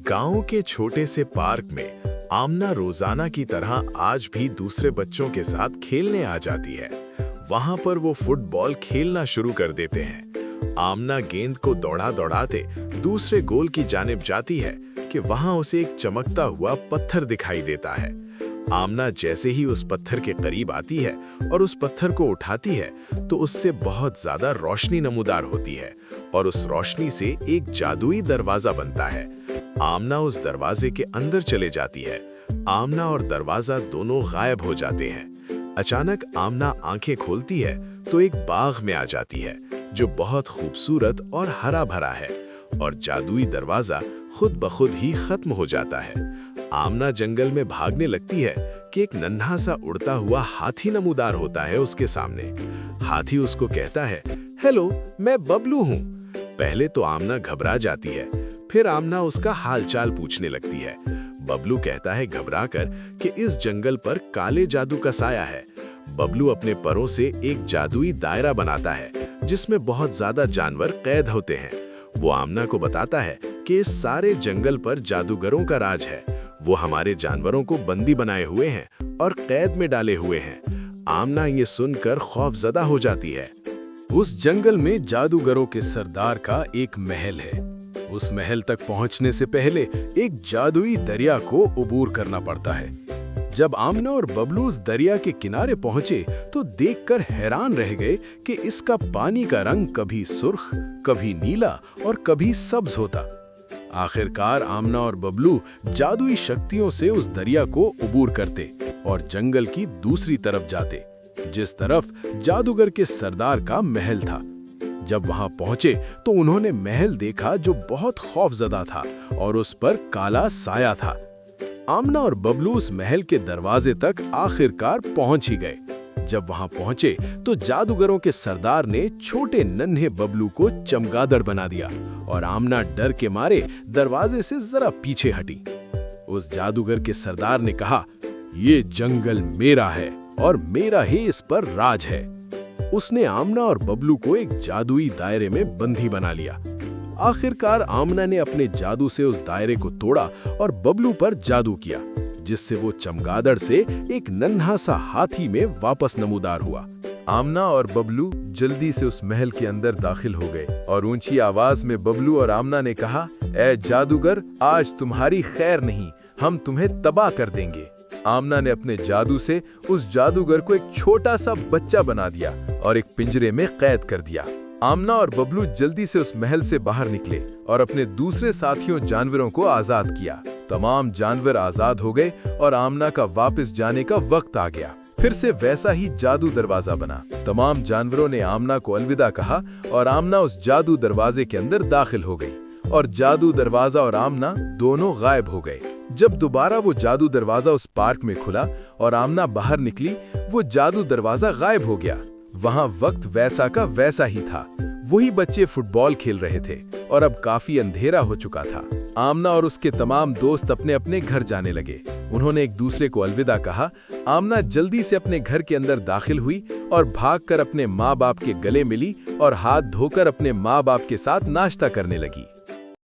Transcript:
गांव के छोटे से पार्क में आमना रोजाना की तरह आज भी दूसरे बच्चों के साथ खेलने आ जाती है। वहां पर वो फुटबॉल खेलना शुरू कर देते हैं। आमना गेंद को दौड़ा दौड़ाते दूसरे गोल की जानिब जाती है कि वहां उसे एक चमकता हुआ पत्थर दिखाई देता है। आमना जैसे ही उस पत्थर के करीब आती है और उस पत्थर को उठाती है तो उससे बहुत ज्यादा रोशनी नमूदार होती है और उस रोशनी से एक जादुई दरवाजा बनता है। आमना उस दरवाजे के अंदर चले जाती है। आमना और दरवाजा दोनों गायब हो जाते हैं। अचानक आमना आंखें खोलती है तो एक बाग में आ जाती है जो बहुत खूबसूरत और हरा भरा है और जादुई दरवाजा खुद ब खुद ही खत्म हो जाता है। आमना जंगल में भागने लगती है कि एक नन्हा सा उड़ता हुआ हाथी नमूदार होता है उसके सामने। हाथी उसको कहता है, हेलो, मैं बबलू हूँ। पहले तो आमना घबरा जाती है, फिर आमना उसका हालचाल पूछने लगती है। बबलू कहता है घबराकर कि इस जंगल पर काले जादू का साया है। बबलू अपने परों से एक जादुई दायरा बनाता है जिसमें बहुत ज्यादा जानवर कैद होते हैं। वो आमना को बताता है कि इस सारे जंगल पर जादूगरों का राज है। वो हमारे जानवरों को बंदी बनाए हुए हैं और कैद में डाले हुए हैं। आमना ये सुनकर खौफजदा हो जाती है। उस जंगल में जादूगरों के सरदार का एक महल है। उस महल तक पहुंचने से पहले एक जादुई दरिया को उबूर करना पड़ता है। जब आमना और बबलू उस दरिया के किनारे पहुंचे तो देखकर हैरान रह गए कि इसका पानी का रंग कभी सुर्ख, कभी नीला और कभी सब्ज होता। आखिरकार आमना और बबलू जादुई शक्तियों से उस दरिया को उबूर करते और जंगल की दूसरी तरफ जाते, जिस तरफ जादूगर के सरदार का महल था। जब वहां पहुंचे तो उन्होंने महल देखा जो बहुत खौफजदा था और उस पर काला साया था। आमना और बबलू उस महल के दरवाजे तक आखिरकार पहुंच ही गए। जब वहां पहुंचे तो जादूगरों के सरदार ने छोटे नन्हे बबलू को चमगादड़ बना दिया और आमना डर के मारे दरवाजे से जरा पीछे हटी। उस जादूगर के सरदार ने कहा, ये जंगल मेरा है और मेरा ही इस पर राज है। उसने आमना और बबलू को एक जादुई दायरे में बंदी बना लिया। आखिरकार आमना ने अपने जादू से उस दायरे को तोड़ा और बबलू पर जादू किया, जिससे वो चमगादड़ से एक नन्हा सा हाथी में वापस नमूदार हुआ। आमना और बबलू जल्दी से उस महल के अंदर दाखिल हो गए और ऊंची आवाज में बबलू और आमना ने कहा, ए जादूगर, आज तुम्हारी खैर नहीं, हम तुम्हें तबाह कर देंगे। आमना ने अपने जादू से उस जादूगर को एक छोटा सा बच्चा बना दिया और एक पिंजरे में कैद कर दिया। आमना और बबलू जल्दी से उस महल से बाहर निकले और अपने दूसरे साथियों जानवरों को आजाद किया। तमाम जानवर आजाद हो गए और आमना का वापस जाने का वक्त आ गया। फिर से वैसा ही जादू दरवाजा बना। तमाम जानवरों ने आमना को अलविदा कहा और आमना उस जादू दरवाजे के अंदर दाखिल हो गई और जादू दरवाजा और आमना दोनों गायब हो गए। जब दोबारा वो जादू दरवाजा उस पार्क में खुला और आमना बाहर निकली, वो जादू दरवाजा गायब हो गया। वहां वक्त वैसा का वैसा ही था। वही बच्चे फुटबॉल खेल रहे थे और अब काफी अंधेरा हो चुका था। आमना और उसके तमाम दोस्त अपने अपने घर जाने लगे। उन्होंने एक दूसरे को अलविदा कहा। आमना जल्दी से अपने घर के अंदर दाखिल हुई और भागकर अपने माँ बाप के गले मिली और हाथ धोकर अपने माँ बाप के साथ नाश्ता करने लगी।